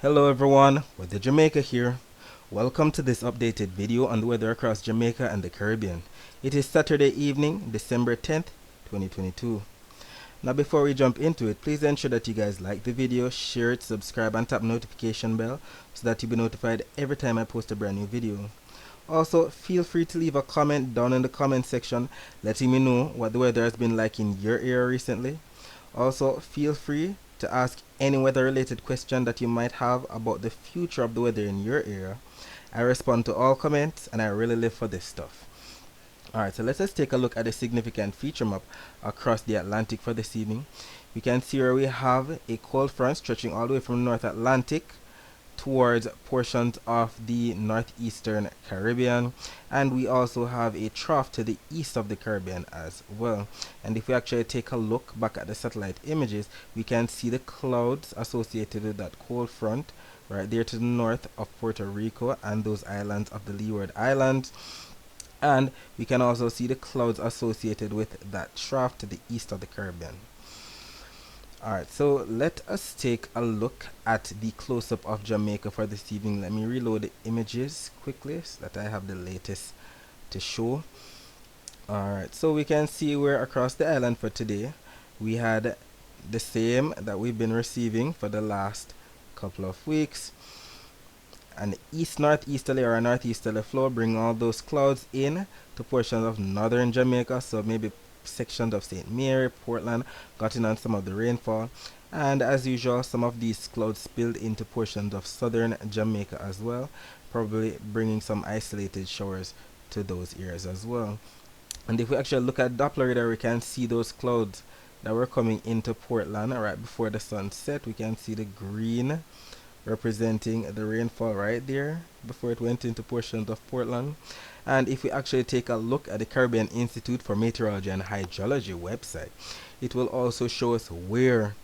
Hello everyone, Weather Jamaica here. Welcome to this updated video on the weather across Jamaica and the Caribbean. It is Saturday evening, December 10th, 2022. Now before we jump into it, please ensure that you guys like the video, share it, subscribe and tap notification bell so that you'll be notified every time I post a brand new video. Also, feel free to leave a comment down in the comment section letting me know what the weather has been like in your area recently. Also, feel free to ask any weather related question that you might have about the future of the weather in your area. I respond to all comments and I really live for this stuff. Alright, so let's just take a look at the significant feature map across the Atlantic for this evening. We can see where we have a cold front stretching all the way from North Atlantic towards portions of the northeastern Caribbean, and we also have a trough to the east of the Caribbean as well. And if we actually take a look back at the satellite images, we can see the clouds associated with that cold front right there to the north of Puerto Rico and those islands of the Leeward Islands. And we can also see the clouds associated with that trough to the east of the Caribbean. Alright, so let us take a look at the close-up of Jamaica for this evening. Let me reload the images quickly so that I have the latest to show. Alright, so we can see where across the island for today we had the same that we've been receiving for the last couple of weeks. An east-northeasterly or a northeasterly flow bring all those clouds in to portions of northern Jamaica, so maybe sections of St. Mary, Portland got in on some of the rainfall, and as usual some of these clouds spilled into portions of southern Jamaica as well, probably bringing some isolated showers to those areas as well. And if we actually look at Doppler radar, we can see those clouds that were coming into Portland right before the sun set. We can see the green representing the rainfall right there before it went into portions of Portland. And if we actually take a look at the Caribbean Institute for Meteorology and Hydrology website, it will also show us where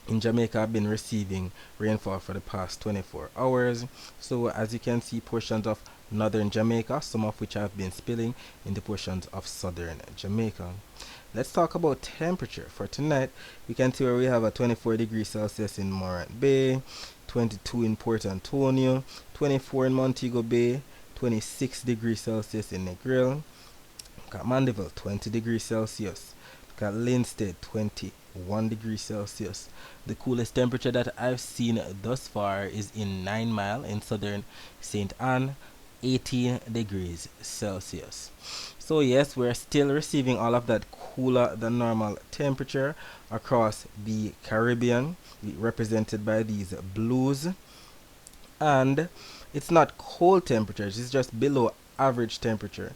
in Jamaica have been receiving rainfall for the past 24 hours. So as you can see, portions of northern Jamaica, some of which have been spilling into portions of southern Jamaica. Let's talk about temperature. For tonight, we can see where we have a 24 degrees Celsius in Morant Bay, 22 in Port Antonio, 24 in Montego Bay, 26 degrees Celsius in Negril. Look at Mandeville, 20 degrees Celsius. Look at Linstead, 21 degrees Celsius. The coolest temperature that I've seen thus far is in 9 Mile in southern St. Anne, 18 degrees Celsius. So yes, we're still receiving all of that cooler than normal temperature across the Caribbean, represented by these blues. And it's not cold temperatures, it's just below average temperature.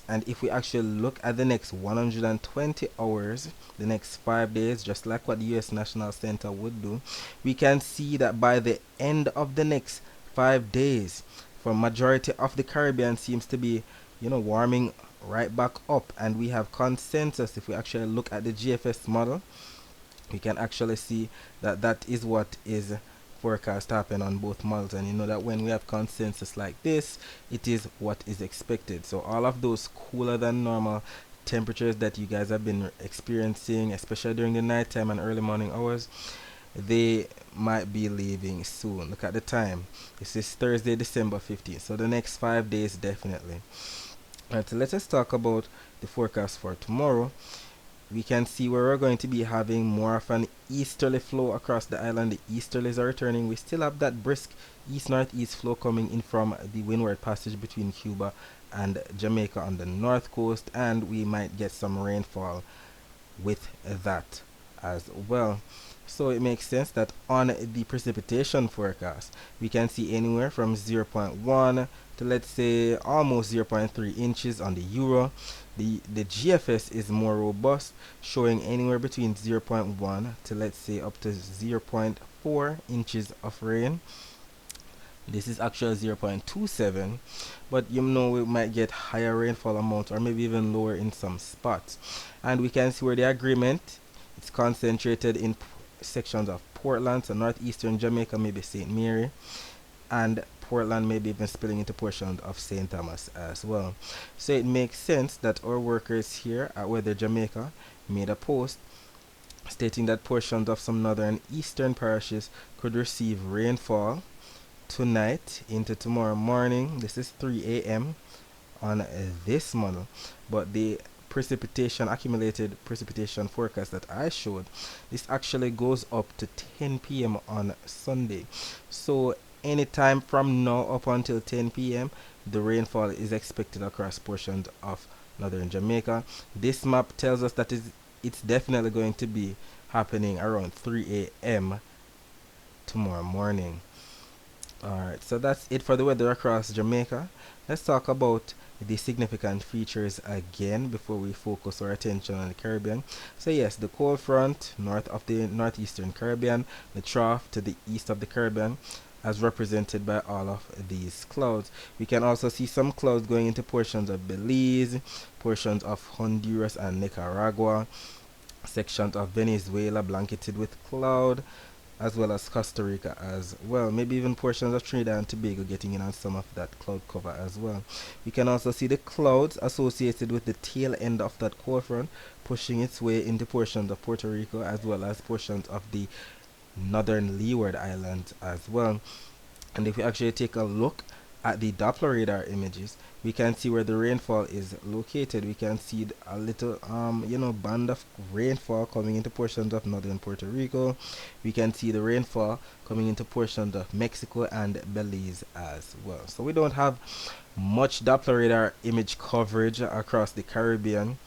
And if we actually look at the next 120 hours, the next 5 days, just like what the US National Center would do, we can see that by the end of the next 5 days, for majority of the Caribbean seems to be, warming right back up, and we have consensus. If we actually look at the GFS model, we can actually see that that is what is forecast to happen on both models, and you know that when we have consensus like this, it is what is expected. So all of those cooler than normal temperatures that you guys have been experiencing, especially during the nighttime and early morning hours, they might be leaving soon. Look at the time. This is Thursday, December 15th. So the next 5 days definitely. Alright, so let us talk about the forecast for tomorrow. We can see where we're going to be having more of an easterly flow across the island. The easterlies are returning. We still have that brisk east-northeast flow coming in from the windward passage between Cuba and Jamaica on the north coast, and we might get some rainfall with that as well. So it makes sense that on the precipitation forecast, we can see anywhere from 0.1 to, let's say, almost 0.3 inches on the Euro. The GFS is more robust, showing anywhere between 0.1 to, let's say, up to 0.4 inches of rain. This is actually 0.27, but we might get higher rainfall amount or maybe even lower in some spots. And we can see where the agreement is concentrated in sections of Portland, so northeastern Jamaica, maybe St. Mary, and Portland maybe even spilling into portions of St. Thomas as well. So it makes sense that our workers here at Weather Jamaica made a post stating that portions of some northern eastern parishes could receive rainfall tonight into tomorrow morning. This is 3 a.m. on this model, but the accumulated precipitation forecast that I showed, this actually goes up to 10 p.m. on Sunday. So anytime from now up until 10 p.m., the rainfall is expected across portions of northern Jamaica. This map tells us that it's definitely going to be happening around 3 a.m. tomorrow morning. Alright, so that's it for the weather across Jamaica. Let's talk about the significant features again before we focus our attention on the Caribbean. So yes, the cold front north of the northeastern Caribbean, the trough to the east of the Caribbean, as represented by all of these clouds. We can also see some clouds going into portions of Belize, portions of Honduras and Nicaragua, sections of Venezuela blanketed with cloud, as well as Costa Rica as well. Maybe even portions of Trinidad and Tobago getting in on some of that cloud cover as well. We can also see the clouds associated with the tail end of that cold front pushing its way into portions of Puerto Rico as well as portions of the northern Leeward Islands as well. And if we actually take a look at the Doppler radar images, we can see where the rainfall is located. We can see a little band of rainfall coming into portions of northern Puerto Rico. We can see the rainfall coming into portions of Mexico and Belize as well. So we don't have much Doppler radar image coverage across the Caribbean,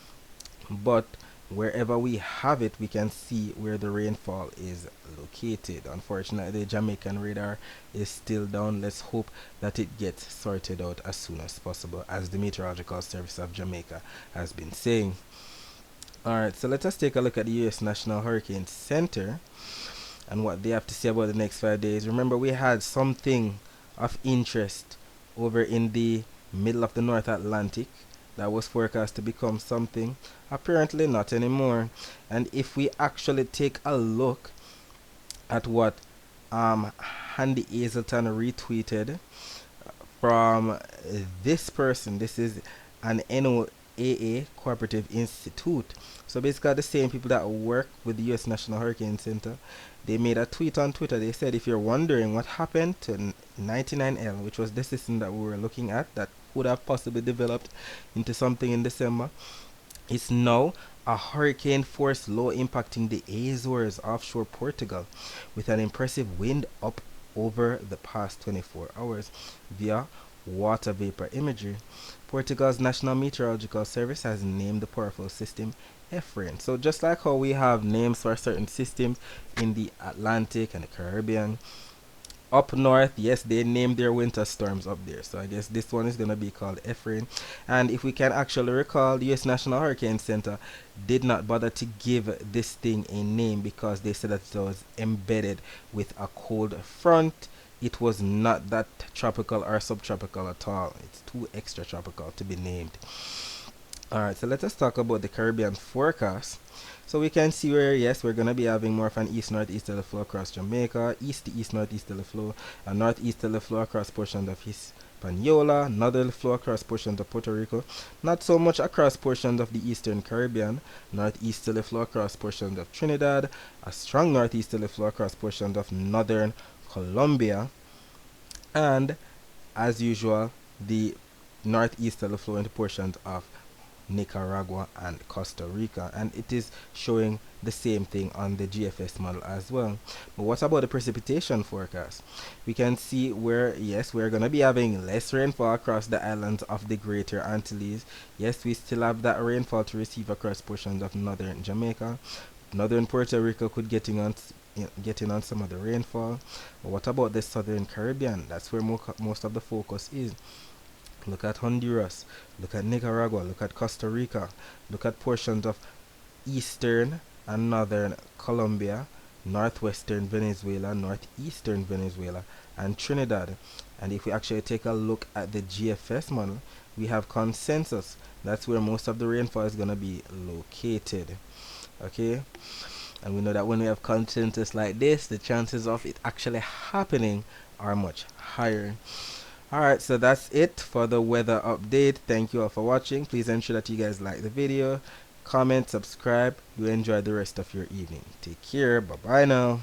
but wherever we have it, we can see where the rainfall is located. Unfortunately, the Jamaican radar is still down. Let's hope that it gets sorted out as soon as possible, as the Meteorological Service of Jamaica has been saying. Alright, so let us take a look at the U.S. National Hurricane Center and what they have to say about the next 5 days. Remember, we had something of interest over in the middle of the North Atlantic that was forecast to become something. Apparently not anymore. And if we actually take a look at what Handy Hazelton retweeted from this person, this is an NOAA Cooperative Institute. So basically the same people that work with the US National Hurricane Center, they made a tweet on Twitter. They said, if you're wondering what happened to 99L, which was the system that we were looking at that would have possibly developed into something in December, it's now a hurricane force low impacting the Azores offshore Portugal with an impressive wind up over the past 24 hours via water vapor imagery. Portugal's National Meteorological Service has named the powerful system Ephraim. So just like how we have names for certain systems in the Atlantic and the Caribbean, up north, yes, they named their winter storms up there. So I guess this one is going to be called Ephraim. And if we can actually recall, the U.S. National Hurricane Center did not bother to give this thing a name because they said that it was embedded with a cold front. It was not that tropical or subtropical at all. It's too extra tropical to be named. Alright, so let us talk about the Caribbean forecast. So we can see where, yes, we're going to be having more of an east-northeasterly flow across Jamaica, east-to-east-northeasterly flow, a northeasterly flow across portions of Hispaniola, northerly flow across portions of Puerto Rico, not so much across portions of the eastern Caribbean, northeasterly flow across portions of Trinidad, a strong northeasterly flow across portions of northern Colombia, and, as usual, the northeasterly flow into portions of Nicaragua and Costa Rica, and it is showing the same thing on the GFS model as well. But what about the precipitation forecast? We can see where, yes, we're going to be having less rainfall across the islands of the Greater Antilles. Yes, we still have that rainfall to receive across portions of northern Jamaica. Northern Puerto Rico could get in on some of the rainfall. But what about the southern Caribbean? That's where most of the focus is. Look at Honduras, look at Nicaragua, look at Costa Rica, look at portions of eastern and northern Colombia, northwestern Venezuela, northeastern Venezuela, and Trinidad. And if we actually take a look at the GFS model, we have consensus. That's where most of the rainfall is going to be located. Okay? And we know that when we have consensus like this, the chances of it actually happening are much higher. Alright, so that's it for the weather update. Thank you all for watching. Please ensure that you guys like the video, comment, subscribe. You enjoy the rest of your evening. Take care. Bye bye now.